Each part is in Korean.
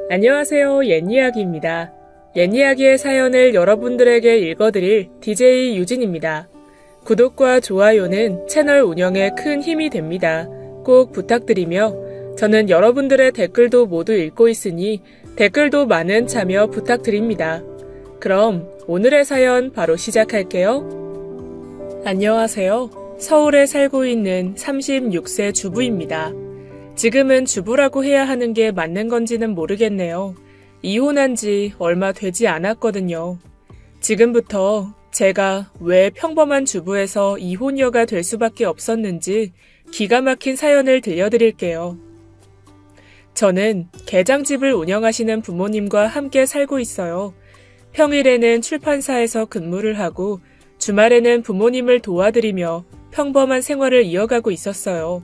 안녕하세요. 옛이야기입니다. 옛이야기의 사연을 여러분들에게 읽어드릴 DJ 유진입니다. 구독과 좋아요는 채널 운영에 큰 힘이 됩니다. 꼭 부탁드리며 저는 여러분들의 댓글도 모두 읽고 있으니 댓글도 많은 참여 부탁드립니다. 그럼 오늘의 사연 바로 시작할게요. 안녕하세요. 서울에 살고 있는 36세 주부입니다. 지금은 주부라고 해야 하는 게 맞는 건지는 모르겠네요. 이혼한 지 얼마 되지 않았거든요. 지금부터 제가 왜 평범한 주부에서 이혼녀가 될 수밖에 없었는지 기가 막힌 사연을 들려드릴게요. 저는 개장집을 운영하시는 부모님과 함께 살고 있어요. 평일에는 출판사에서 근무를 하고 주말에는 부모님을 도와드리며 평범한 생활을 이어가고 있었어요.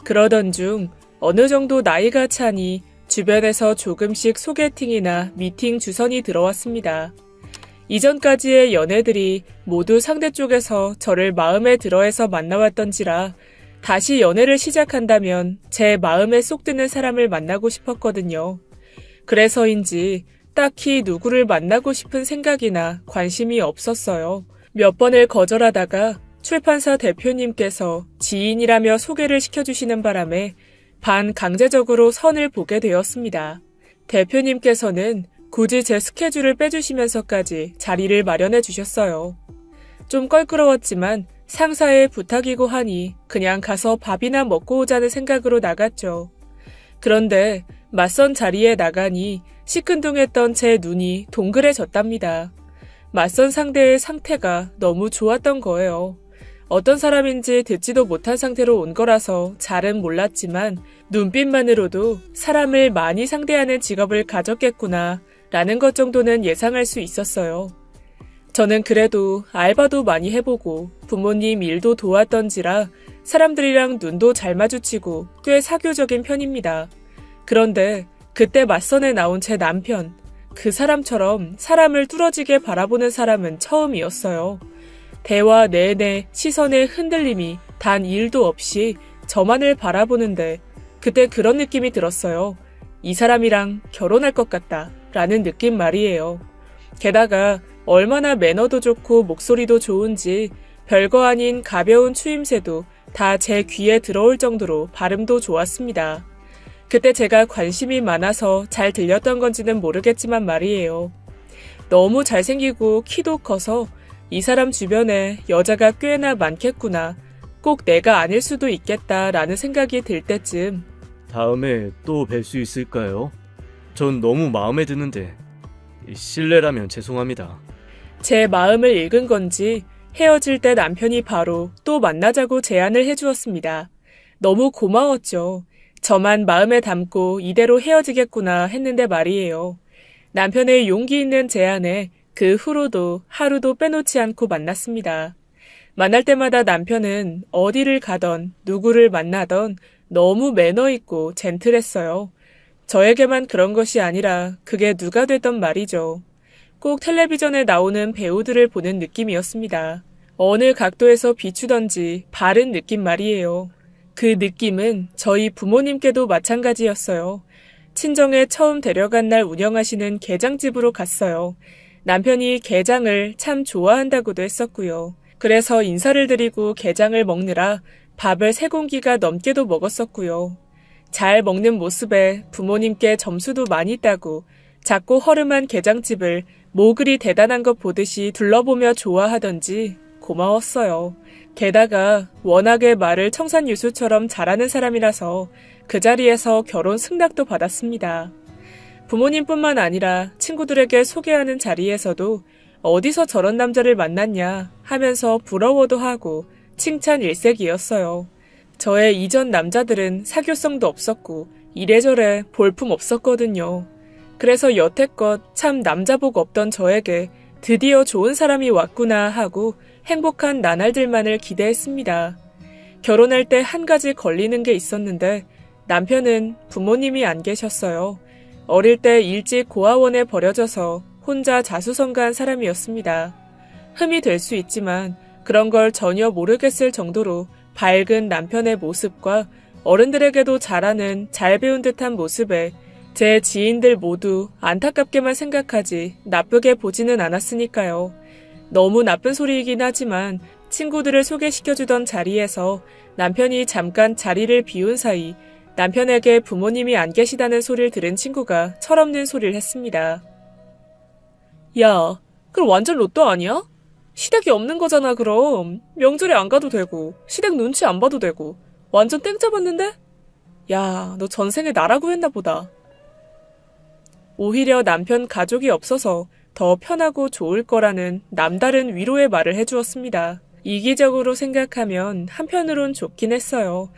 그러던 중 어느 정도 나이가 차니 주변에서 조금씩 소개팅이나 미팅 주선이 들어왔습니다. 이전까지의 연애들이 모두 상대 쪽에서 저를 마음에 들어해서 만나왔던지라 다시 연애를 시작한다면 제 마음에 쏙 드는 사람을 만나고 싶었거든요. 그래서인지 딱히 누구를 만나고 싶은 생각이나 관심이 없었어요. 몇 번을 거절하다가 출판사 대표님께서 지인이라며 소개를 시켜주시는 바람에 반강제적으로 선을 보게 되었습니다. 대표님께서는 굳이 제 스케줄을 빼주시면서까지 자리를 마련해 주셨어요. 좀 껄끄러웠지만 상사의 부탁이고 하니 그냥 가서 밥이나 먹고 오자는 생각으로 나갔죠. 그런데 맞선 자리에 나가니 시큰둥했던 제 눈이 동그래졌답니다. 맞선 상대의 상태가 너무 좋았던 거예요. 어떤 사람인지 듣지도 못한 상태로 온 거라서 잘은 몰랐지만 눈빛만으로도 사람을 많이 상대하는 직업을 가졌겠구나 라는 것 정도는 예상할 수 있었어요. 저는 그래도 알바도 많이 해보고 부모님 일도 도왔던지라 사람들이랑 눈도 잘 마주치고 꽤 사교적인 편입니다. 그런데 그때 맞선에 나온 제 남편, 그 사람처럼 사람을 뚫어지게 바라보는 사람은 처음이었어요. 대화 내내 시선의 흔들림이 단 1도 없이 저만을 바라보는데 그때 그런 느낌이 들었어요. 이 사람이랑 결혼할 것 같다 라는 느낌 말이에요. 게다가 얼마나 매너도 좋고 목소리도 좋은지 별거 아닌 가벼운 추임새도 다 제 귀에 들어올 정도로 발음도 좋았습니다. 그때 제가 관심이 많아서 잘 들렸던 건지는 모르겠지만 말이에요. 너무 잘생기고 키도 커서 이 사람 주변에 여자가 꽤나 많겠구나. 꼭 내가 아닐 수도 있겠다라는 생각이 들 때쯤 다음에 또 뵐 수 있을까요? 전 너무 마음에 드는데 실례라면 죄송합니다. 제 마음을 읽은 건지 헤어질 때 남편이 바로 또 만나자고 제안을 해주었습니다. 너무 고마웠죠. 저만 마음에 담고 이대로 헤어지겠구나 했는데 말이에요. 남편의 용기 있는 제안에 그 후로도 하루도 빼놓지 않고 만났습니다. 만날 때마다 남편은 어디를 가던 누구를 만나던 너무 매너 있고 젠틀했어요. 저에게만 그런 것이 아니라 그게 누가 되던 말이죠. 꼭 텔레비전에 나오는 배우들을 보는 느낌이었습니다. 어느 각도에서 비추던지 바른 느낌 말이에요. 그 느낌은 저희 부모님께도 마찬가지였어요. 친정에 처음 데려간 날 운영하시는 게장집으로 갔어요. 남편이 게장을 참 좋아한다고도 했었고요. 그래서 인사를 드리고 게장을 먹느라 밥을 3공기가 넘게도 먹었었고요. 잘 먹는 모습에 부모님께 점수도 많이 따고 작고 허름한 게장집을 뭐 그리 대단한 것 보듯이 둘러보며 좋아하던지 고마웠어요. 게다가 워낙에 말을 청산유수처럼 잘하는 사람이라서 그 자리에서 결혼 승낙도 받았습니다. 부모님뿐만 아니라 친구들에게 소개하는 자리에서도 어디서 저런 남자를 만났냐 하면서 부러워도 하고 칭찬 일색이었어요. 저의 이전 남자들은 사교성도 없었고 이래저래 볼품 없었거든요. 그래서 여태껏 참 남자복 없던 저에게 드디어 좋은 사람이 왔구나 하고 행복한 나날들만을 기대했습니다. 결혼할 때 한 가지 걸리는 게 있었는데 남편은 부모님이 안 계셨어요. 어릴 때 일찍 고아원에 버려져서 혼자 자수성가한 사람이었습니다. 흠이 될 수 있지만 그런 걸 전혀 모르겠을 정도로 밝은 남편의 모습과 어른들에게도 잘하는 잘 배운 듯한 모습에 제 지인들 모두 안타깝게만 생각하지 나쁘게 보지는 않았으니까요. 너무 나쁜 소리이긴 하지만 친구들을 소개시켜주던 자리에서 남편이 잠깐 자리를 비운 사이 남편에게 부모님이 안 계시다는 소리를 들은 친구가 철없는 소리를 했습니다. 야, 그럼 완전 로또 아니야? 시댁이 없는 거잖아 그럼. 명절에 안 가도 되고 시댁 눈치 안 봐도 되고 완전 땡 잡았는데? 야, 너 전생에 나라고 했나 보다. 오히려 남편 가족이 없어서 더 편하고 좋을 거라는 남다른 위로의 말을 해주었습니다. 이기적으로 생각하면 한편으론 좋긴 했어요.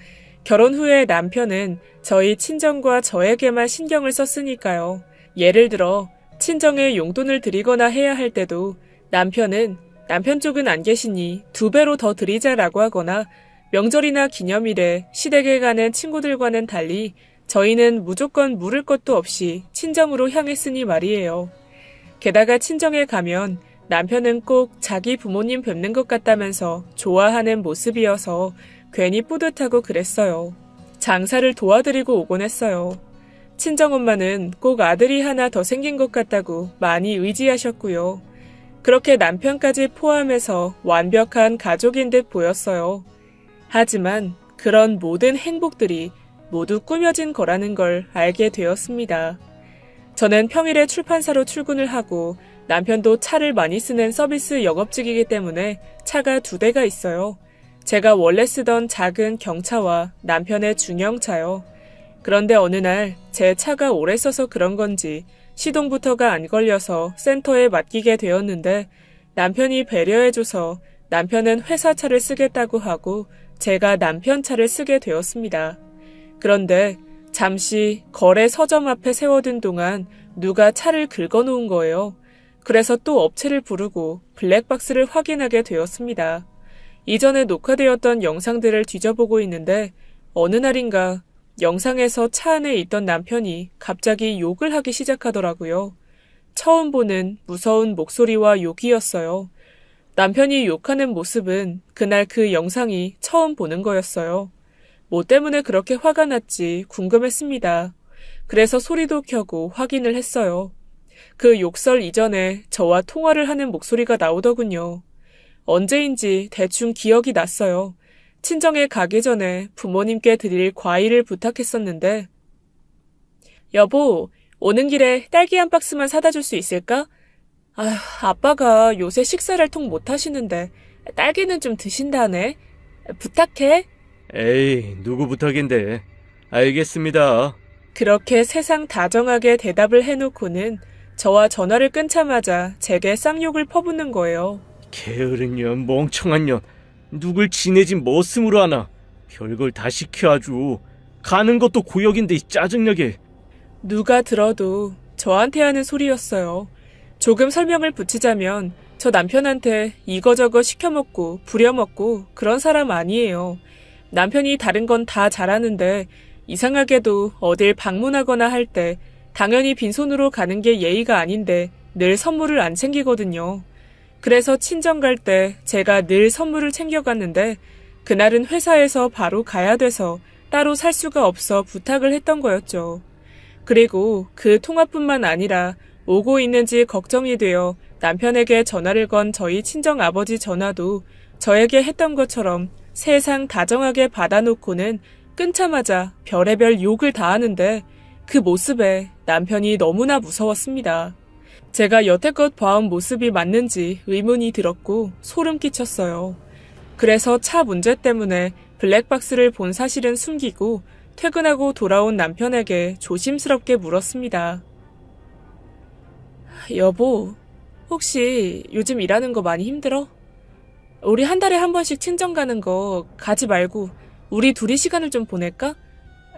결혼 후에 남편은 저희 친정과 저에게만 신경을 썼으니까요. 예를 들어 친정에 용돈을 드리거나 해야 할 때도 남편은 남편 쪽은 안 계시니 2배로 더 드리자라고 하거나 명절이나 기념일에 시댁에 가는 친구들과는 달리 저희는 무조건 물을 것도 없이 친정으로 향했으니 말이에요. 게다가 친정에 가면 남편은 꼭 자기 부모님 뵙는 것 같다면서 좋아하는 모습이어서 괜히 뿌듯하고 그랬어요. 장사를 도와드리고 오곤 했어요. 친정엄마는 꼭 아들이 하나 더 생긴 것 같다고 많이 의지하셨고요. 그렇게 남편까지 포함해서 완벽한 가족인 듯 보였어요. 하지만 그런 모든 행복들이 모두 꾸며진 거라는 걸 알게 되었습니다. 저는 평일에 출판사로 출근을 하고 남편도 차를 많이 쓰는 서비스 영업직이기 때문에 차가 2대가 있어요. 제가 원래 쓰던 작은 경차와 남편의 중형차요. 그런데 어느 날 제 차가 오래 써서 그런 건지 시동부터가 안 걸려서 센터에 맡기게 되었는데 남편이 배려해줘서 남편은 회사 차를 쓰겠다고 하고 제가 남편 차를 쓰게 되었습니다. 그런데 잠시 거래 서점 앞에 세워둔 동안 누가 차를 긁어놓은 거예요. 그래서 또 업체를 부르고 블랙박스를 확인하게 되었습니다. 이전에 녹화되었던 영상들을 뒤져보고 있는데 어느 날인가 영상에서 차 안에 있던 남편이 갑자기 욕을 하기 시작하더라고요. 처음 보는 무서운 목소리와 욕이었어요. 남편이 욕하는 모습은 그날 그 영상이 처음 보는 거였어요. 뭐 때문에 그렇게 화가 났지 궁금했습니다. 그래서 소리도 켜고 확인을 했어요. 그 욕설 이전에 저와 통화를 하는 목소리가 나오더군요. 언제인지 대충 기억이 났어요. 친정에 가기 전에 부모님께 드릴 과일을 부탁했었는데 여보, 오는 길에 딸기 한 박스만 사다 줄 수 있을까? 아휴, 아빠가 요새 식사를 통 못 하시는데 딸기는 좀 드신다네. 부탁해. 에이, 누구 부탁인데. 알겠습니다. 그렇게 세상 다정하게 대답을 해놓고는 저와 전화를 끊자마자 제게 쌍욕을 퍼붓는 거예요. 게으른 년, 멍청한 년. 누굴 지내진 머슴으로 하나. 별걸 다 시켜 아주. 가는 것도 고역인데 짜증나게. 누가 들어도 저한테 하는 소리였어요. 조금 설명을 붙이자면 저 남편한테 이거저거 시켜먹고 부려먹고 그런 사람 아니에요. 남편이 다른 건 다 잘하는데 이상하게도 어딜 방문하거나 할 때 당연히 빈손으로 가는 게 예의가 아닌데 늘 선물을 안 챙기거든요. 그래서 친정 갈 때 제가 늘 선물을 챙겨갔는데 그날은 회사에서 바로 가야 돼서 따로 살 수가 없어 부탁을 했던 거였죠. 그리고 그 통화뿐만 아니라 오고 있는지 걱정이 되어 남편에게 전화를 건 저희 친정 아버지 전화도 저에게 했던 것처럼 세상 다정하게 받아놓고는 끊자마자 별의별 욕을 다 하는데 그 모습에 남편이 너무나 무서웠습니다. 제가 여태껏 봐온 모습이 맞는지 의문이 들었고 소름 끼쳤어요. 그래서 차 문제 때문에 블랙박스를 본 사실은 숨기고 퇴근하고 돌아온 남편에게 조심스럽게 물었습니다. 여보, 혹시 요즘 일하는 거 많이 힘들어? 우리 한 달에 한 번씩 친정 가는 거 가지 말고 우리 둘이 시간을 좀 보낼까?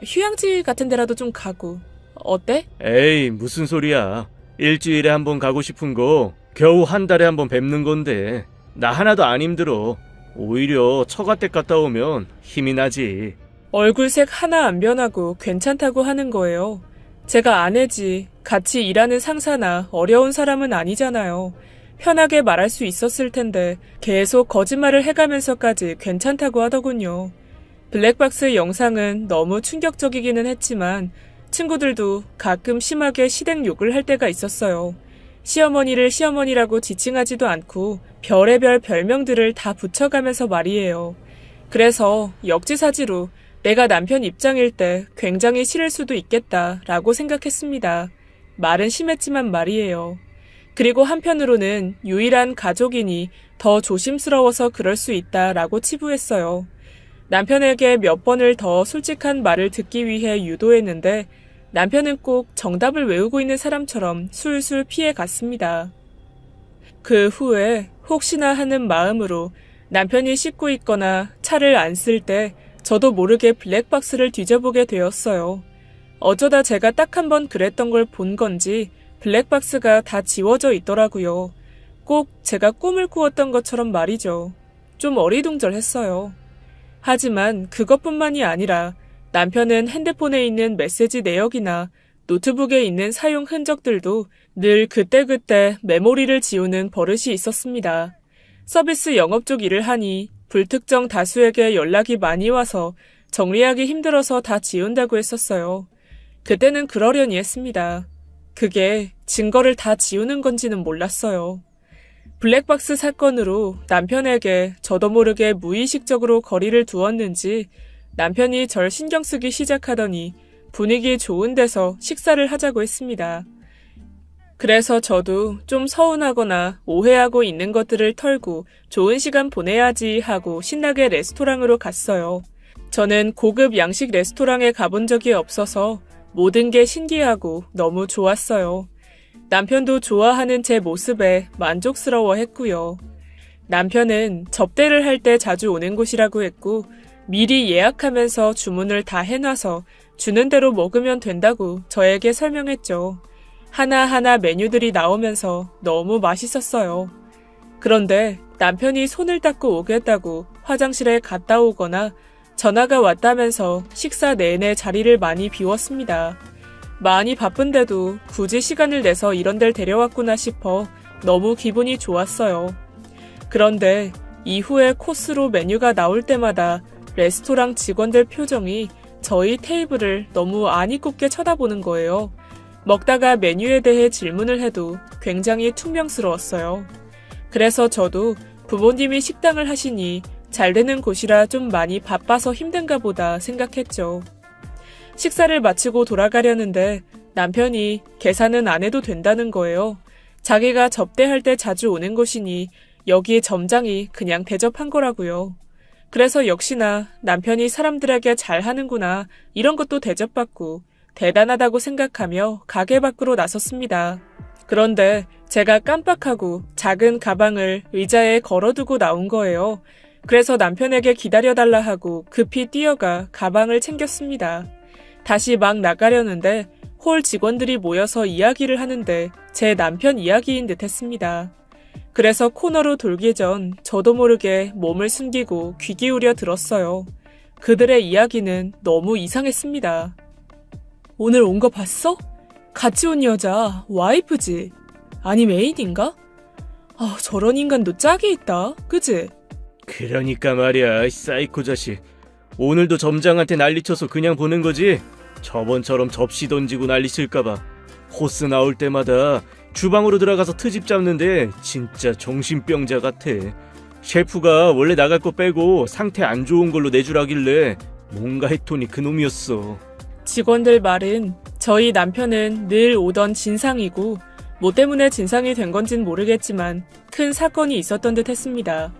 휴양지 같은 데라도 좀 가고. 어때? 에이, 무슨 소리야. 일주일에 한 번 가고 싶은 거 겨우 한 달에 한 번 뵙는 건데 나 하나도 안 힘들어. 오히려 처가댁 갔다 오면 힘이 나지. 얼굴색 하나 안 변하고 괜찮다고 하는 거예요. 제가 아내지 같이 일하는 상사나 어려운 사람은 아니잖아요. 편하게 말할 수 있었을 텐데 계속 거짓말을 해가면서까지 괜찮다고 하더군요. 블랙박스 영상은 너무 충격적이기는 했지만 친구들도 가끔 심하게 시댁 욕을 할 때가 있었어요. 시어머니를 시어머니라고 지칭하지도 않고 별의별 별명들을 다 붙여가면서 말이에요. 그래서 역지사지로 내가 남편 입장일 때 굉장히 싫을 수도 있겠다라고 생각했습니다. 말은 심했지만 말이에요. 그리고 한편으로는 유일한 가족이니 더 조심스러워서 그럴 수 있다라고 치부했어요. 남편에게 몇 번을 더 솔직한 말을 듣기 위해 유도했는데 남편은 꼭 정답을 외우고 있는 사람처럼 술술 피해갔습니다. 그 후에 혹시나 하는 마음으로 남편이 씻고 있거나 차를 안 쓸 때 저도 모르게 블랙박스를 뒤져보게 되었어요. 어쩌다 제가 딱 한 번 그랬던 걸 본 건지 블랙박스가 다 지워져 있더라고요. 꼭 제가 꿈을 꾸었던 것처럼 말이죠. 좀 어리둥절했어요. 하지만 그것뿐만이 아니라 남편은 핸드폰에 있는 메시지 내역이나 노트북에 있는 사용 흔적들도 늘 그때그때 메모리를 지우는 버릇이 있었습니다. 서비스 영업 쪽 일을 하니 불특정 다수에게 연락이 많이 와서 정리하기 힘들어서 다 지운다고 했었어요. 그때는 그러려니 했습니다. 그게 증거를 다 지우는 건지는 몰랐어요. 블랙박스 사건으로 남편에게 저도 모르게 무의식적으로 거리를 두었는지 남편이 절 신경 쓰기 시작하더니 분위기 좋은 데서 식사를 하자고 했습니다. 그래서 저도 좀 서운하거나 오해하고 있는 것들을 털고 좋은 시간 보내야지 하고 신나게 레스토랑으로 갔어요. 저는 고급 양식 레스토랑에 가본 적이 없어서 모든 게 신기하고 너무 좋았어요. 남편도 좋아하는 제 모습에 만족스러워했고요. 남편은 접대를 할 때 자주 오는 곳이라고 했고 미리 예약하면서 주문을 다 해놔서 주는 대로 먹으면 된다고 저에게 설명했죠. 하나하나 메뉴들이 나오면서 너무 맛있었어요. 그런데 남편이 손을 닦고 오겠다고 화장실에 갔다 오거나 전화가 왔다면서 식사 내내 자리를 많이 비웠습니다. 많이 바쁜데도 굳이 시간을 내서 이런 데를 데려왔구나 싶어 너무 기분이 좋았어요. 그런데 이후에 코스로 메뉴가 나올 때마다 레스토랑 직원들 표정이 저희 테이블을 너무 아니꼽게 쳐다보는 거예요. 먹다가 메뉴에 대해 질문을 해도 굉장히 퉁명스러웠어요. 그래서 저도 부모님이 식당을 하시니 잘 되는 곳이라 좀 많이 바빠서 힘든가 보다 생각했죠. 식사를 마치고 돌아가려는데 남편이 계산은 안 해도 된다는 거예요. 자기가 접대할 때 자주 오는 곳이니 여기 점장이 그냥 대접한 거라고요. 그래서 역시나 남편이 사람들에게 잘하는구나 이런 것도 대접받고 대단하다고 생각하며 가게 밖으로 나섰습니다. 그런데 제가 깜빡하고 작은 가방을 의자에 걸어두고 나온 거예요. 그래서 남편에게 기다려달라 하고 급히 뛰어가 가방을 챙겼습니다. 다시 막 나가려는데 홀 직원들이 모여서 이야기를 하는데 제 남편 이야기인 듯 했습니다. 그래서 코너로 돌기 전 저도 모르게 몸을 숨기고 귀 기울여 들었어요. 그들의 이야기는 너무 이상했습니다. 오늘 온 거 봤어? 같이 온 여자 와이프지? 아니 메이드인가? 아 저런 인간도 짝이 있다. 그지? 그러니까 말이야, 이 사이코 자식. 오늘도 점장한테 난리쳐서 그냥 보는 거지? 저번처럼 접시 던지고 난리칠까봐 호스 나올 때마다 주방으로 들어가서 트집 잡는데 진짜 정신병자 같아. 셰프가 원래 나갈 거 빼고 상태 안 좋은 걸로 내주라길래 뭔가 했더니 그놈이었어. 직원들 말은 저희 남편은 늘 오던 진상이고 뭐 때문에 진상이 된 건진 모르겠지만 큰 사건이 있었던 듯 했습니다.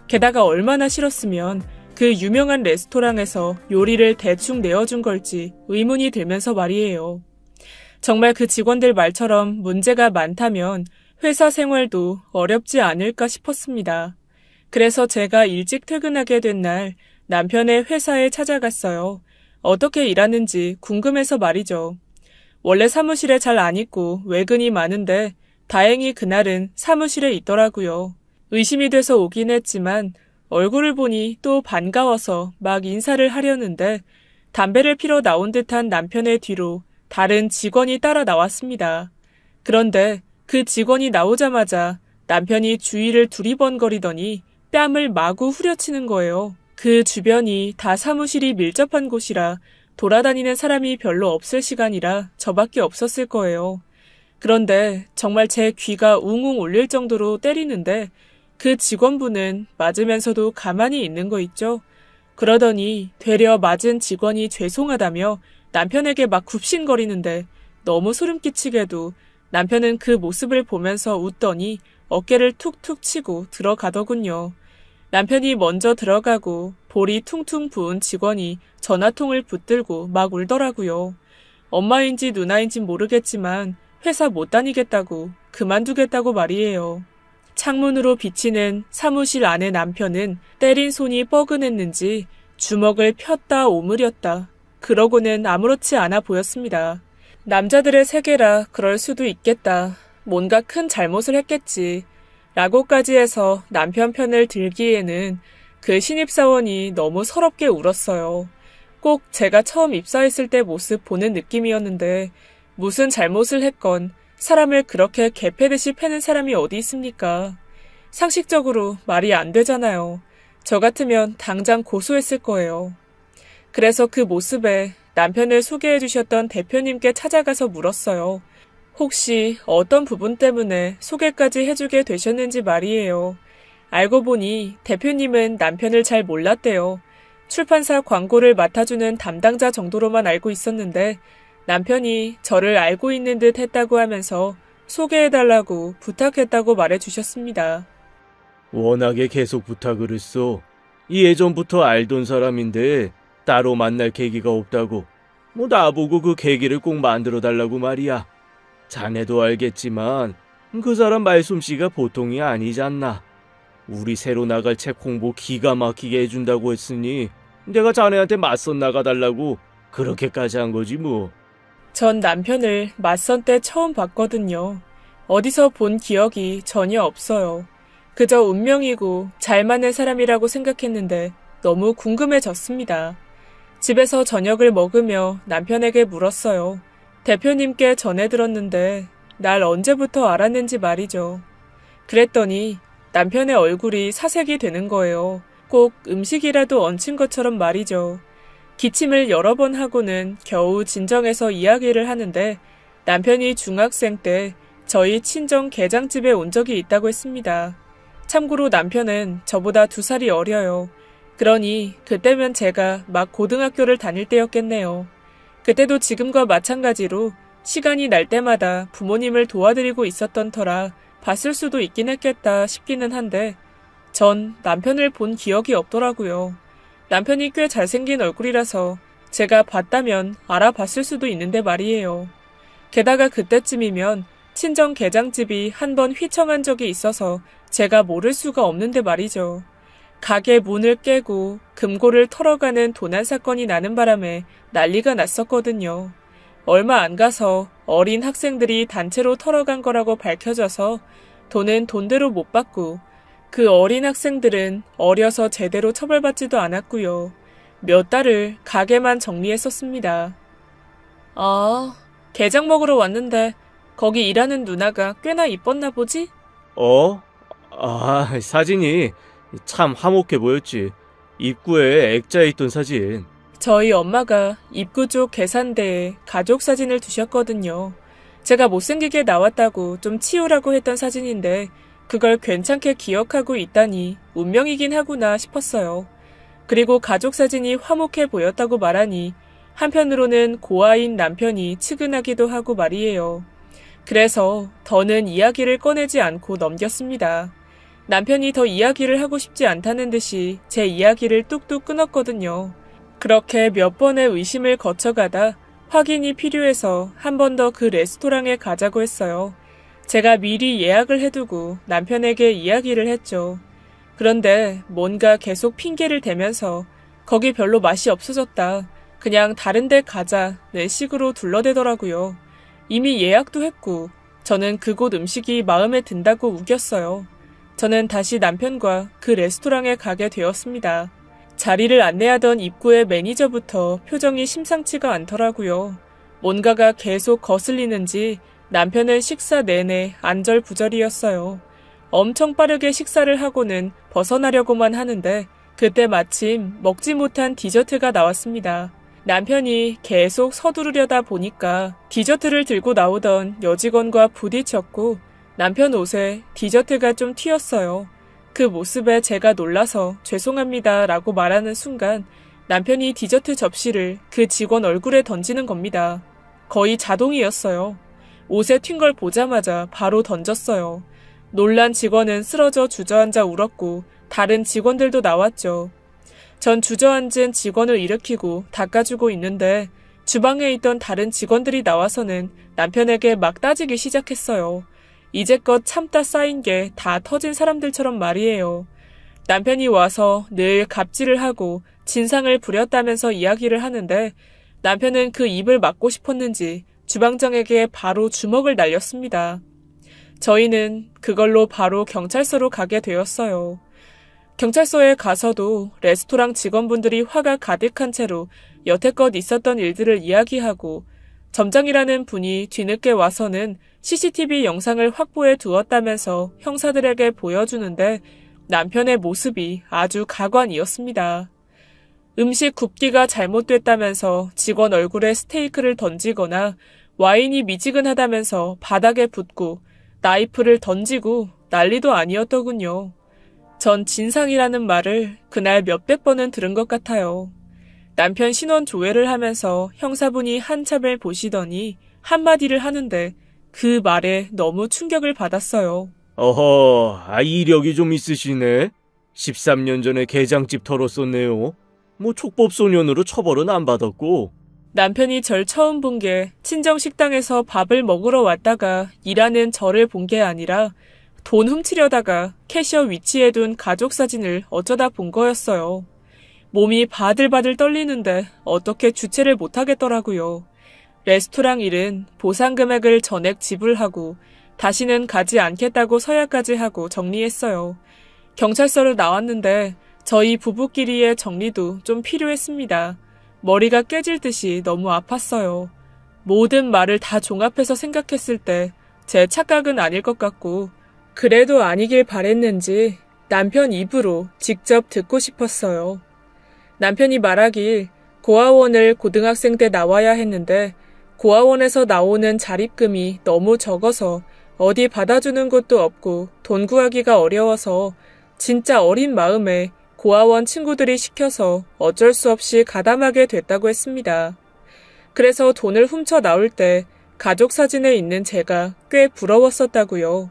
게다가 얼마나 싫었으면 그 유명한 레스토랑에서 요리를 대충 내어준 걸지 의문이 들면서 말이에요. 정말 그 직원들 말처럼 문제가 많다면 회사 생활도 어렵지 않을까 싶었습니다. 그래서 제가 일찍 퇴근하게 된 날 남편의 회사에 찾아갔어요. 어떻게 일하는지 궁금해서 말이죠. 원래 사무실에 잘 안 있고 외근이 많은데 다행히 그날은 사무실에 있더라고요. 의심이 돼서 오긴 했지만 얼굴을 보니 또 반가워서 막 인사를 하려는데 담배를 피러 나온 듯한 남편의 뒤로 다른 직원이 따라 나왔습니다. 그런데 그 직원이 나오자마자 남편이 주위를 두리번거리더니 뺨을 마구 후려치는 거예요. 그 주변이 다 사무실이 밀접한 곳이라 돌아다니는 사람이 별로 없을 시간이라 저밖에 없었을 거예요. 그런데 정말 제 귀가 웅웅 울릴 정도로 때리는데 그 직원분은 맞으면서도 가만히 있는 거 있죠? 그러더니 되려 맞은 직원이 죄송하다며 남편에게 막 굽신거리는데 너무 소름 끼치게도 남편은 그 모습을 보면서 웃더니 어깨를 툭툭 치고 들어가더군요. 남편이 먼저 들어가고 볼이 퉁퉁 부은 직원이 전화통을 붙들고 막 울더라고요. 엄마인지 누나인지 모르겠지만 회사 못 다니겠다고 그만두겠다고 말이에요. 창문으로 비치는 사무실 안의 남편은 때린 손이 뻐근했는지 주먹을 폈다 오므렸다. 그러고는 아무렇지 않아 보였습니다. 남자들의 세계라 그럴 수도 있겠다. 뭔가 큰 잘못을 했겠지. 라고까지 해서 남편 편을 들기에는 그 신입사원이 너무 서럽게 울었어요. 꼭 제가 처음 입사했을 때 모습 보는 느낌이었는데 무슨 잘못을 했건 사람을 그렇게 개패듯이 패는 사람이 어디 있습니까? 상식적으로 말이 안 되잖아요. 저 같으면 당장 고소했을 거예요. 그래서 그 모습에 남편을 소개해 주셨던 대표님께 찾아가서 물었어요. 혹시 어떤 부분 때문에 소개까지 해주게 되셨는지 말이에요. 알고 보니 대표님은 남편을 잘 몰랐대요. 출판사 광고를 맡아주는 담당자 정도로만 알고 있었는데 남편이 저를 알고 있는 듯 했다고 하면서 소개해달라고 부탁했다고 말해주셨습니다. 워낙에 계속 부탁을 했어. 예전부터 알던 사람인데 따로 만날 계기가 없다고. 나보고 그 계기를 꼭 만들어달라고 말이야. 자네도 알겠지만 그 사람 말솜씨가 보통이 아니잖나. 우리 새로 나갈 책 홍보 기가 막히게 해준다고 했으니 내가 자네한테 맞선 나가달라고 그렇게까지 한 거지 뭐. 전 남편을 맞선 때 처음 봤거든요. 어디서 본 기억이 전혀 없어요. 그저 운명이고 잘 맞는 사람이라고 생각했는데 너무 궁금해졌습니다. 집에서 저녁을 먹으며 남편에게 물었어요. 대표님께 전해 들었는데 날 언제부터 알았는지 말이죠. 그랬더니 남편의 얼굴이 사색이 되는 거예요. 꼭 음식이라도 얹힌 것처럼 말이죠. 기침을 여러 번 하고는 겨우 진정해서 이야기를 하는데 남편이 중학생 때 저희 친정 게장집에 온 적이 있다고 했습니다. 참고로 남편은 저보다 2살이 어려요. 그러니 그때면 제가 막 고등학교를 다닐 때였겠네요. 그때도 지금과 마찬가지로 시간이 날 때마다 부모님을 도와드리고 있었던 터라 봤을 수도 있긴 했겠다 싶기는 한데 전 남편을 본 기억이 없더라고요. 남편이 꽤 잘생긴 얼굴이라서 제가 봤다면 알아봤을 수도 있는데 말이에요. 게다가 그때쯤이면 친정 게장집이 한번 휘청한 적이 있어서 제가 모를 수가 없는데 말이죠. 가게 문을 깨고 금고를 털어가는 도난 사건이 나는 바람에 난리가 났었거든요. 얼마 안 가서 어린 학생들이 단체로 털어간 거라고 밝혀져서 돈은 돈대로 못 받고 그 어린 학생들은 어려서 제대로 처벌받지도 않았고요. 몇 달을 가게만 정리했었습니다. 아, 게장 먹으러 왔는데 거기 일하는 누나가 꽤나 이뻤나 보지? 사진이 참 화목해 보였지. 입구에 액자에 있던 사진. 저희 엄마가 입구 쪽 계산대에 가족 사진을 두셨거든요. 제가 못생기게 나왔다고 좀 치우라고 했던 사진인데 그걸 괜찮게 기억하고 있다니 운명이긴 하구나 싶었어요. 그리고 가족 사진이 화목해 보였다고 말하니 한편으로는 고아인 남편이 측은하기도 하고 말이에요. 그래서 더는 이야기를 꺼내지 않고 넘겼습니다. 남편이 더 이야기를 하고 싶지 않다는 듯이 제 이야기를 뚝뚝 끊었거든요. 그렇게 몇 번의 의심을 거쳐가다 확인이 필요해서 한 번 더 그 레스토랑에 가자고 했어요. 제가 미리 예약을 해두고 남편에게 이야기를 했죠. 그런데 뭔가 계속 핑계를 대면서 거기 별로 맛이 없어졌다. 그냥 다른 데 가자는 식으로 둘러대더라고요. 이미 예약도 했고 저는 그곳 음식이 마음에 든다고 우겼어요. 저는 다시 남편과 그 레스토랑에 가게 되었습니다. 자리를 안내하던 입구의 매니저부터 표정이 심상치가 않더라고요. 뭔가가 계속 거슬리는지 남편은 식사 내내 안절부절이었어요. 엄청 빠르게 식사를 하고는 벗어나려고만 하는데 그때 마침 먹지 못한 디저트가 나왔습니다. 남편이 계속 서두르려다 보니까 디저트를 들고 나오던 여직원과 부딪혔고 남편 옷에 디저트가 좀 튀었어요. 그 모습에 제가 놀라서 죄송합니다 라고 말하는 순간 남편이 디저트 접시를 그 직원 얼굴에 던지는 겁니다. 거의 자동이었어요. 옷에 튄 걸 보자마자 바로 던졌어요. 놀란 직원은 쓰러져 주저앉아 울었고 다른 직원들도 나왔죠. 전 주저앉은 직원을 일으키고 닦아주고 있는데 주방에 있던 다른 직원들이 나와서는 남편에게 막 따지기 시작했어요. 이제껏 참다 쌓인 게 다 터진 사람들처럼 말이에요. 남편이 와서 늘 갑질을 하고 진상을 부렸다면서 이야기를 하는데 남편은 그 입을 막고 싶었는지 주방장에게 바로 주먹을 날렸습니다. 저희는 그걸로 바로 경찰서로 가게 되었어요. 경찰서에 가서도 레스토랑 직원분들이 화가 가득한 채로 여태껏 있었던 일들을 이야기하고 점장이라는 분이 뒤늦게 와서는 CCTV 영상을 확보해 두었다면서 형사들에게 보여주는데 남편의 모습이 아주 가관이었습니다. 음식 굽기가 잘못됐다면서 직원 얼굴에 스테이크를 던지거나 와인이 미지근하다면서 바닥에 붓고 나이프를 던지고 난리도 아니었더군요. 전 진상이라는 말을 그날 몇백 번은 들은 것 같아요. 남편 신원 조회를 하면서 형사분이 한참을 보시더니 한마디를 하는데 그 말에 너무 충격을 받았어요. 어허, 이력이 좀 있으시네. 13년 전에 게장집 털었었네요. 뭐 촉법소년으로 처벌은 안 받았고. 남편이 절 처음 본 게 친정 식당에서 밥을 먹으러 왔다가 일하는 저를 본 게 아니라 돈 훔치려다가 캐셔 위치에 둔 가족 사진을 어쩌다 본 거였어요. 몸이 바들바들 떨리는데 어떻게 주체를 못하겠더라고요. 레스토랑 일은 보상 금액을 전액 지불하고 다시는 가지 않겠다고 서약까지 하고 정리했어요. 경찰서를 나왔는데 저희 부부끼리의 정리도 좀 필요했습니다. 머리가 깨질 듯이 너무 아팠어요. 모든 말을 다 종합해서 생각했을 때 제 착각은 아닐 것 같고 그래도 아니길 바랬는지 남편 입으로 직접 듣고 싶었어요. 남편이 말하길 고아원을 고등학생 때 나와야 했는데 고아원에서 나오는 자립금이 너무 적어서 어디 받아주는 곳도 없고 돈 구하기가 어려워서 진짜 어린 마음에 고아원 친구들이 시켜서 어쩔 수 없이 가담하게 됐다고 했습니다. 그래서 돈을 훔쳐 나올 때 가족 사진에 있는 제가 꽤 부러웠었다고요.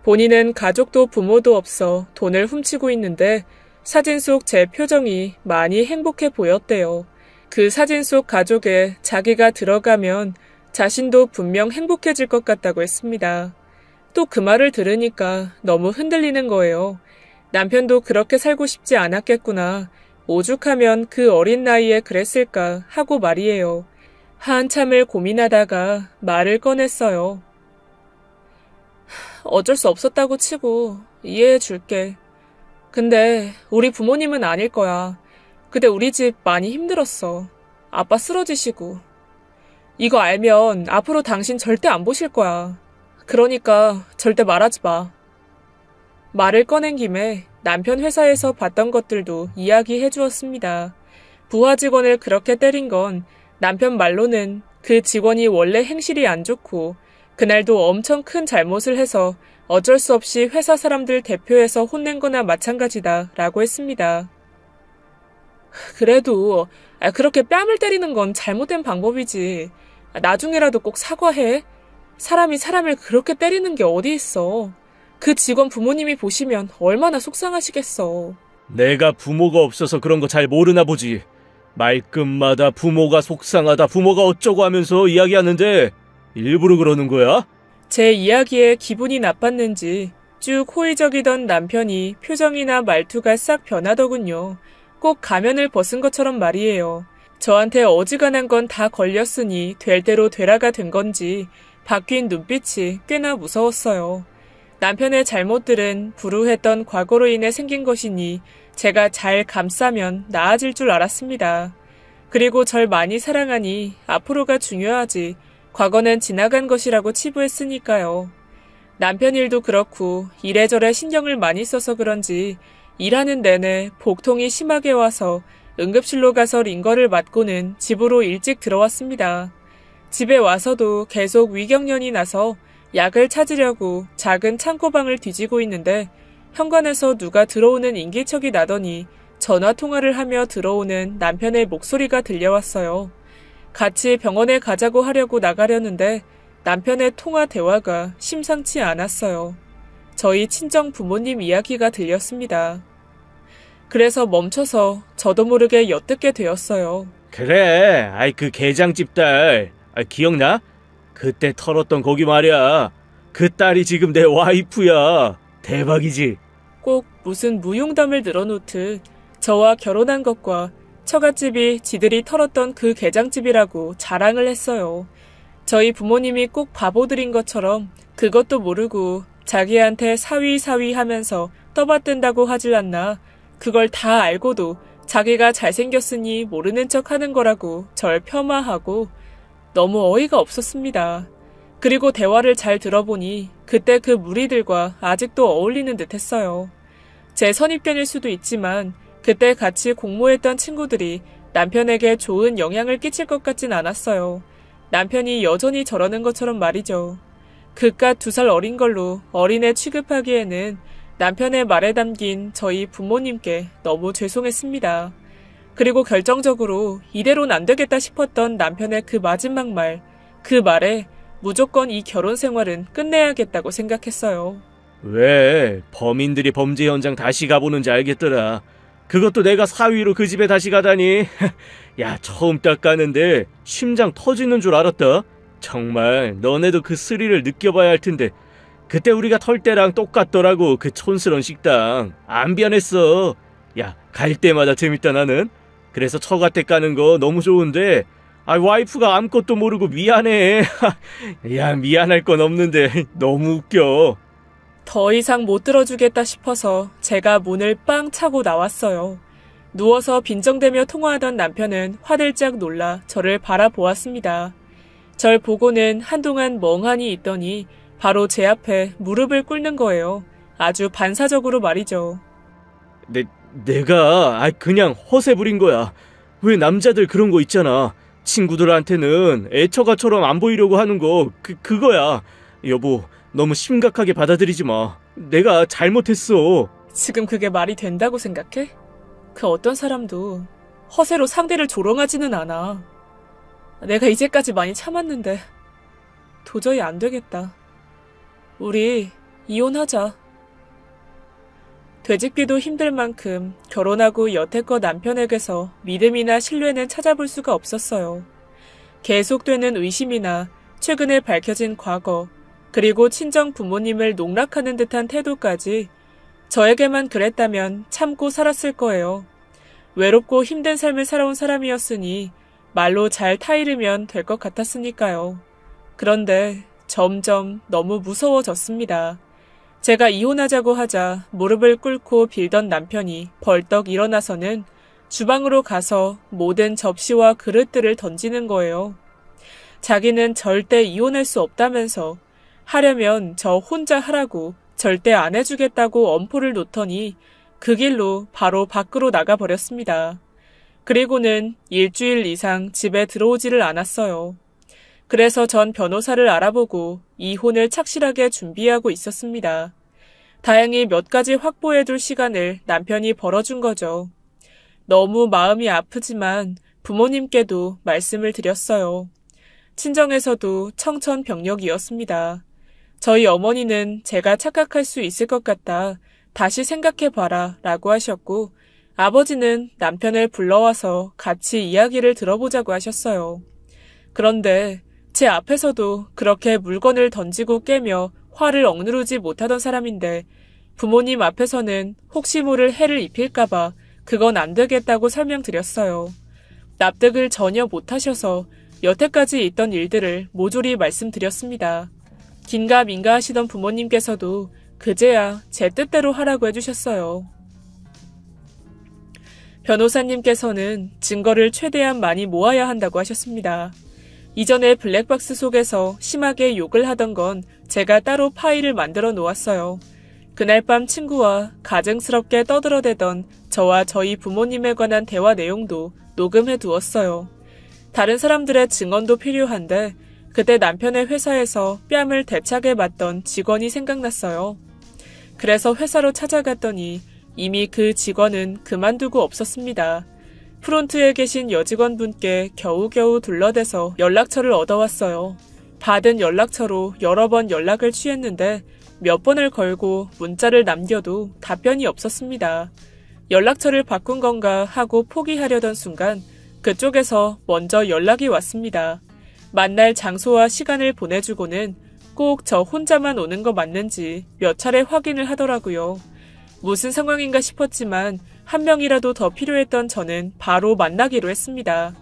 본인은 가족도 부모도 없어 돈을 훔치고 있는데 사진 속 제 표정이 많이 행복해 보였대요. 그 사진 속 가족에 자기가 들어가면 자신도 분명 행복해질 것 같다고 했습니다. 또 그 말을 들으니까 너무 흔들리는 거예요. 남편도 그렇게 살고 싶지 않았겠구나. 오죽하면 그 어린 나이에 그랬을까 하고 말이에요. 한참을 고민하다가 말을 꺼냈어요. 어쩔 수 없었다고 치고 이해해 줄게. 근데 우리 부모님은 아닐 거야. 그때 우리 집 많이 힘들었어. 아빠 쓰러지시고. 이거 알면 앞으로 당신 절대 안 보실 거야. 그러니까 절대 말하지 마. 말을 꺼낸 김에 남편 회사에서 봤던 것들도 이야기해 주었습니다. 부하 직원을 그렇게 때린 건 남편 말로는 그 직원이 원래 행실이 안 좋고 그날도 엄청 큰 잘못을 해서 어쩔 수 없이 회사 사람들 대표해서 혼낸 거나 마찬가지다 라고 했습니다. 그래도 그렇게 뺨을 때리는 건 잘못된 방법이지. 나중에라도 꼭 사과해. 사람이 사람을 그렇게 때리는 게 어디 있어. 그 직원 부모님이 보시면 얼마나 속상하시겠어. 내가 부모가 없어서 그런 거 잘 모르나 보지. 말끝마다 부모가 속상하다, 부모가 어쩌고 하면서 이야기하는데 일부러 그러는 거야? 제 이야기에 기분이 나빴는지 쭉 호의적이던 남편이 표정이나 말투가 싹 변하더군요. 꼭 가면을 벗은 것처럼 말이에요. 저한테 어지간한 건 다 걸렸으니 될 대로 되라가 된 건지 바뀐 눈빛이 꽤나 무서웠어요. 남편의 잘못들은 불우했던 과거로 인해 생긴 것이니 제가 잘 감싸면 나아질 줄 알았습니다. 그리고 절 많이 사랑하니 앞으로가 중요하지 과거는 지나간 것이라고 치부했으니까요. 남편 일도 그렇고 이래저래 신경을 많이 써서 그런지 일하는 내내 복통이 심하게 와서 응급실로 가서 링거를 맞고는 집으로 일찍 들어왔습니다. 집에 와서도 계속 위경련이 나서 약을 찾으려고 작은 창고방을 뒤지고 있는데 현관에서 누가 들어오는 인기척이 나더니 전화통화를 하며 들어오는 남편의 목소리가 들려왔어요. 같이 병원에 가자고 하려고 나가려는데 남편의 통화 대화가 심상치 않았어요. 저희 친정 부모님 이야기가 들렸습니다. 그래서 멈춰서 저도 모르게 엿듣게 되었어요. 그래, 그 게장집 딸, 기억나? 그때 털었던 거기 말이야. 그 딸이 지금 내 와이프야. 대박이지? 꼭 무슨 무용담을 늘어놓듯 저와 결혼한 것과 처갓집이 지들이 털었던 그 게장집이라고 자랑을 했어요. 저희 부모님이 꼭 바보들인 것처럼 그것도 모르고 자기한테 사위사위 하면서 떠받든다고 하질 않나. 그걸 다 알고도 자기가 잘생겼으니 모르는 척 하는 거라고 절 폄하하고 너무 어이가 없었습니다. 그리고 대화를 잘 들어보니 그때 그 무리들과 아직도 어울리는 듯 했어요. 제 선입견일 수도 있지만 그때 같이 공모했던 친구들이 남편에게 좋은 영향을 끼칠 것 같진 않았어요. 남편이 여전히 저러는 것처럼 말이죠. 그깟 2살 어린 걸로 어린애 취급하기에는 남편의 말에 담긴 저희 부모님께 너무 죄송했습니다. 그리고 결정적으로 이대로는 안 되겠다 싶었던 남편의 그 마지막 말, 그 말에 무조건 이 결혼 생활은 끝내야겠다고 생각했어요. 왜? 범인들이 범죄 현장 다시 가보는지 알겠더라. 그것도 내가 사위로 그 집에 다시 가다니. 야, 처음 딱 가는데 심장 터지는 줄 알았다. 정말 너네도 그 스릴을 느껴봐야 할 텐데. 그때 우리가 털 때랑 똑같더라고. 그 촌스러운 식당. 안 변했어. 야, 갈 때마다 재밌다 나는. 그래서 처가 때 까는 거 너무 좋은데 와이프가 아무것도 모르고 미안해. 야, 미안할 건 없는데 너무 웃겨. 더 이상 못 들어주겠다 싶어서 제가 문을 빵 차고 나왔어요. 누워서 빈정대며 통화하던 남편은 화들짝 놀라 저를 바라보았습니다. 절 보고는 한동안 멍하니 있더니 바로 제 앞에 무릎을 꿇는 거예요. 아주 반사적으로 말이죠. 내가 그냥 허세 부린 거야. 왜 남자들 그런 거 있잖아. 친구들한테는 애처가처럼 안 보이려고 하는 거 그거야. 여보, 너무 심각하게 받아들이지 마. 내가 잘못했어. 지금 그게 말이 된다고 생각해? 그 어떤 사람도 허세로 상대를 조롱하지는 않아. 내가 이제까지 많이 참았는데 도저히 안 되겠다. 우리 이혼하자. 되짚기도 힘들 만큼 결혼하고 여태껏 남편에게서 믿음이나 신뢰는 찾아볼 수가 없었어요. 계속되는 의심이나 최근에 밝혀진 과거, 그리고 친정 부모님을 농락하는 듯한 태도까지 저에게만 그랬다면 참고 살았을 거예요. 외롭고 힘든 삶을 살아온 사람이었으니 말로 잘 타이르면 될 것 같았으니까요. 그런데 점점 너무 무서워졌습니다. 제가 이혼하자고 하자 무릎을 꿇고 빌던 남편이 벌떡 일어나서는 주방으로 가서 모든 접시와 그릇들을 던지는 거예요. 자기는 절대 이혼할 수 없다면서 하려면 저 혼자 하라고 절대 안 해주겠다고 엄포를 놓더니 그 길로 바로 밖으로 나가버렸습니다. 그리고는 일주일 이상 집에 들어오지를 않았어요. 그래서 전 변호사를 알아보고 이혼을 착실하게 준비하고 있었습니다. 다행히 몇 가지 확보해둘 시간을 남편이 벌어준 거죠. 너무 마음이 아프지만 부모님께도 말씀을 드렸어요. 친정에서도 청천벽력이었습니다. 저희 어머니는 제가 착각할 수 있을 것 같다. 다시 생각해봐라 라고 하셨고 아버지는 남편을 불러와서 같이 이야기를 들어보자고 하셨어요. 그런데 제 앞에서도 그렇게 물건을 던지고 깨며 화를 억누르지 못하던 사람인데 부모님 앞에서는 혹시 모를 해를 입힐까봐 그건 안 되겠다고 설명드렸어요. 납득을 전혀 못하셔서 여태까지 있던 일들을 모조리 말씀드렸습니다. 긴가민가 하시던 부모님께서도 그제야 제 뜻대로 하라고 해주셨어요. 변호사님께서는 증거를 최대한 많이 모아야 한다고 하셨습니다. 이전에 블랙박스 속에서 심하게 욕을 하던 건 제가 따로 파일을 만들어 놓았어요. 그날 밤 친구와 가증스럽게 떠들어대던 저와 저희 부모님에 관한 대화 내용도 녹음해 두었어요. 다른 사람들의 증언도 필요한데 그때 남편의 회사에서 뺨을 대차게 맞던 직원이 생각났어요. 그래서 회사로 찾아갔더니 이미 그 직원은 그만두고 없었습니다. 프론트에 계신 여직원분께 겨우겨우 둘러대서 연락처를 얻어왔어요. 받은 연락처로 여러 번 연락을 취했는데 몇 번을 걸고 문자를 남겨도 답변이 없었습니다. 연락처를 바꾼 건가 하고 포기하려던 순간 그쪽에서 먼저 연락이 왔습니다. 만날 장소와 시간을 보내주고는 꼭 저 혼자만 오는 거 맞는지 몇 차례 확인을 하더라고요. 무슨 상황인가 싶었지만 한 명이라도 더 필요했던 저는 바로 만나기로 했습니다.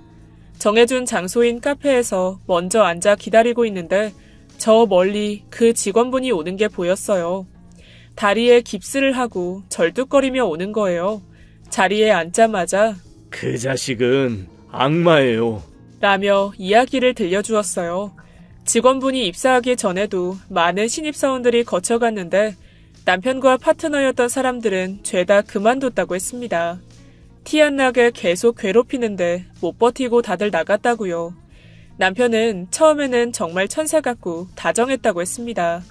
정해준 장소인 카페에서 먼저 앉아 기다리고 있는데 저 멀리 그 직원분이 오는 게 보였어요. 다리에 깁스를 하고 절뚝거리며 오는 거예요. 자리에 앉자마자 그 자식은 악마예요. 라며 이야기를 들려주었어요. 직원분이 입사하기 전에도 많은 신입사원들이 거쳐갔는데 남편과 파트너였던 사람들은 죄다 그만뒀다고 했습니다. 티 안 나게 계속 괴롭히는데 못 버티고 다들 나갔다고요. 남편은 처음에는 정말 천사 같고 다정했다고 했습니다.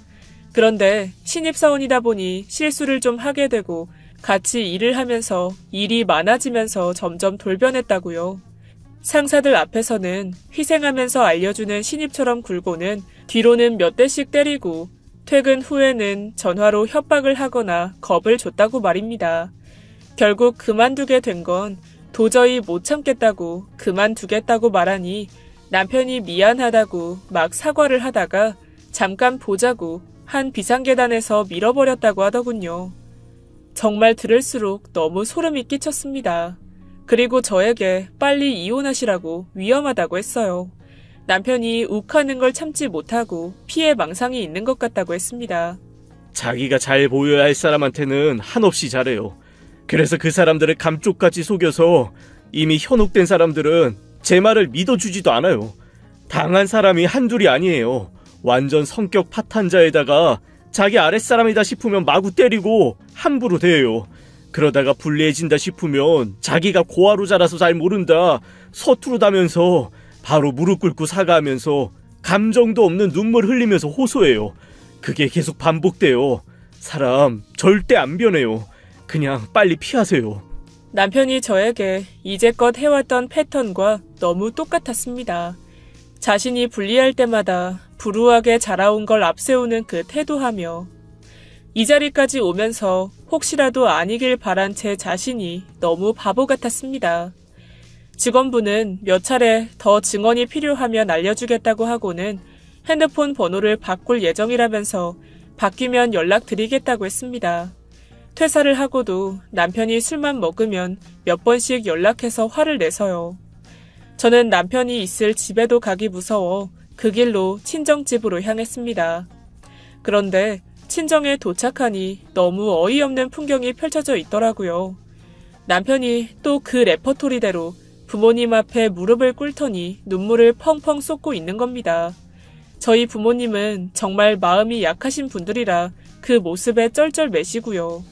그런데 신입사원이다 보니 실수를 좀 하게 되고 같이 일을 하면서 일이 많아지면서 점점 돌변했다고요. 상사들 앞에서는 희생하면서 알려주는 신입처럼 굴고는 뒤로는 몇 대씩 때리고 퇴근 후에는 전화로 협박을 하거나 겁을 줬다고 말입니다. 결국 그만두게 된 건 도저히 못 참겠다고 그만두겠다고 말하니 남편이 미안하다고 막 사과를 하다가 잠깐 보자고 한 비상계단에서 밀어버렸다고 하더군요. 정말 들을수록 너무 소름이 끼쳤습니다. 그리고 저에게 빨리 이혼하시라고 위험하다고 했어요. 남편이 욱하는 걸 참지 못하고 피해 망상이 있는 것 같다고 했습니다. 자기가 잘 보여야 할 사람한테는 한없이 잘해요. 그래서 그 사람들을 감쪽같이 속여서 이미 현혹된 사람들은 제 말을 믿어주지도 않아요. 당한 사람이 한둘이 아니에요. 완전 성격 파탄자에다가 자기 아랫사람이다 싶으면 마구 때리고 함부로 대해요. 그러다가 불리해진다 싶으면 자기가 고아로 자라서 잘 모른다 서투르다면서 바로 무릎 꿇고 사과하면서 감정도 없는 눈물 흘리면서 호소해요. 그게 계속 반복돼요. 사람 절대 안 변해요. 그냥 빨리 피하세요. 남편이 저에게 이제껏 해왔던 패턴과 너무 똑같았습니다. 자신이 불리할 때마다 불우하게 자라온 걸 앞세우는 그 태도하며 이 자리까지 오면서 혹시라도 아니길 바란 제 자신이 너무 바보 같았습니다. 직원분은 몇 차례 더 증언이 필요하면 알려주겠다고 하고는 핸드폰 번호를 바꿀 예정이라면서 바뀌면 연락드리겠다고 했습니다. 퇴사를 하고도 남편이 술만 먹으면 몇 번씩 연락해서 화를 내서요. 저는 남편이 있을 집에도 가기 무서워 그 길로 친정집으로 향했습니다. 그런데 친정에 도착하니 너무 어이없는 풍경이 펼쳐져 있더라고요. 남편이 또 그 레퍼토리대로 부모님 앞에 무릎을 꿇더니 눈물을 펑펑 쏟고 있는 겁니다. 저희 부모님은 정말 마음이 약하신 분들이라 그 모습에 쩔쩔매시고요.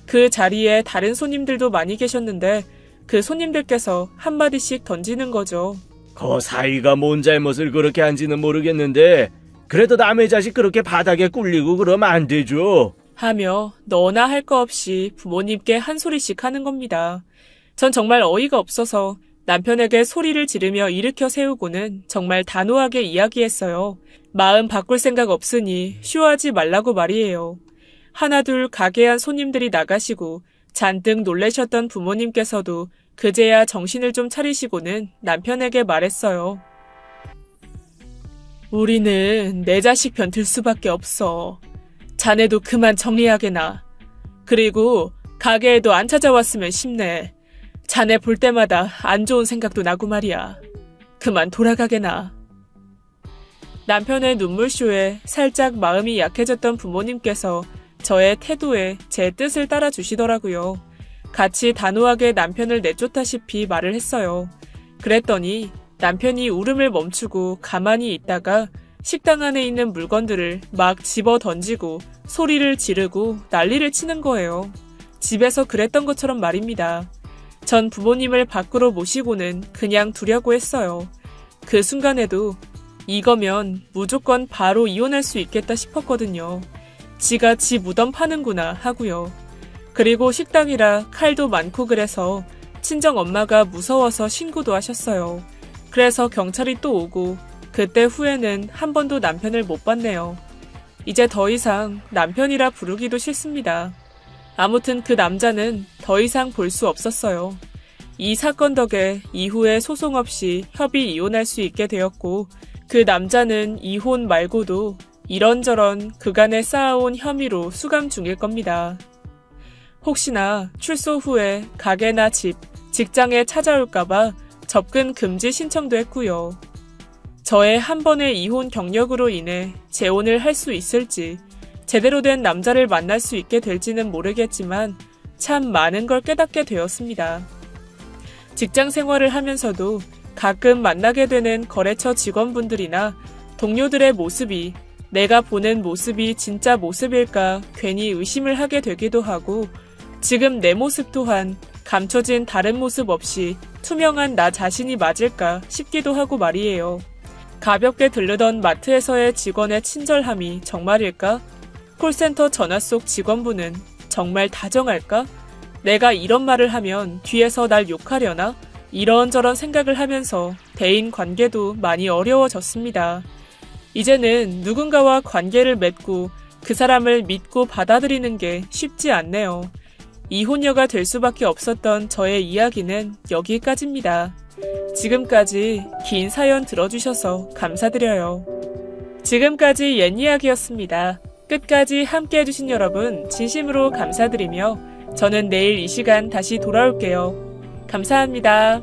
그 자리에 다른 손님들도 많이 계셨는데 그 손님들께서 한마디씩 던지는 거죠. 그 사이가 뭔 잘못을 그렇게 한지는 모르겠는데 그래도 남의 자식 그렇게 바닥에 꿀리고 그러면 안 되죠. 하며 너나 할 거 없이 부모님께 한 소리씩 하는 겁니다. 전 정말 어이가 없어서 남편에게 소리를 지르며 일으켜 세우고는 정말 단호하게 이야기했어요. 마음 바꿀 생각 없으니 쇼하지 말라고 말이에요. 하나둘 가게한 손님들이 나가시고 잔뜩 놀라셨던 부모님께서도 그제야 정신을 좀 차리시고는 남편에게 말했어요. 우리는 내 자식 편들 수밖에 없어. 자네도 그만 정리하게나. 그리고 가게에도 안 찾아왔으면 싶네. 자네 볼 때마다 안 좋은 생각도 나고 말이야. 그만 돌아가게나. 남편의 눈물쇼에 살짝 마음이 약해졌던 부모님께서 저의 태도에 제 뜻을 따라주시더라고요. 같이 단호하게 남편을 내쫓다시피 말을 했어요. 그랬더니 남편이 울음을 멈추고 가만히 있다가 식당 안에 있는 물건들을 막 집어 던지고 소리를 지르고 난리를 치는 거예요. 집에서 그랬던 것처럼 말입니다. 전 부모님을 밖으로 모시고는 그냥 두려고 했어요. 그 순간에도 이거면 무조건 바로 이혼할 수 있겠다 싶었거든요. 지가 지 무덤 파는구나 하고요. 그리고 식당이라 칼도 많고 그래서 친정 엄마가 무서워서 신고도 하셨어요. 그래서 경찰이 또 오고 그때 후에는 한 번도 남편을 못 봤네요. 이제 더 이상 남편이라 부르기도 싫습니다. 아무튼 그 남자는 더 이상 볼 수 없었어요. 이 사건 덕에 이후에 소송 없이 협의 이혼할 수 있게 되었고 그 남자는 이혼 말고도 이런저런 그간에 쌓아온 혐의로 수감 중일 겁니다. 혹시나 출소 후에 가게나 집, 직장에 찾아올까봐 접근 금지 신청도 했고요. 저의 한 번의 이혼 경력으로 인해 재혼을 할 수 있을지 제대로 된 남자를 만날 수 있게 될지는 모르겠지만 참 많은 걸 깨닫게 되었습니다. 직장 생활을 하면서도 가끔 만나게 되는 거래처 직원분들이나 동료들의 모습이 내가 보는 모습이 진짜 모습일까 괜히 의심을 하게 되기도 하고 지금 내 모습 또한 감춰진 다른 모습 없이 투명한 나 자신이 맞을까 싶기도 하고 말이에요. 가볍게 들르던 마트에서의 직원의 친절함이 정말일까? 콜센터 전화 속 직원분은 정말 다정할까? 내가 이런 말을 하면 뒤에서 날 욕하려나? 이런저런 생각을 하면서 대인 관계도 많이 어려워졌습니다. 이제는 누군가와 관계를 맺고 그 사람을 믿고 받아들이는 게 쉽지 않네요. 이혼녀가 될 수밖에 없었던 저의 이야기는 여기까지입니다. 지금까지 긴 사연 들어주셔서 감사드려요. 지금까지 옛 이야기였습니다. 끝까지 함께 해주신 여러분 진심으로 감사드리며 저는 내일 이 시간 다시 돌아올게요. 감사합니다.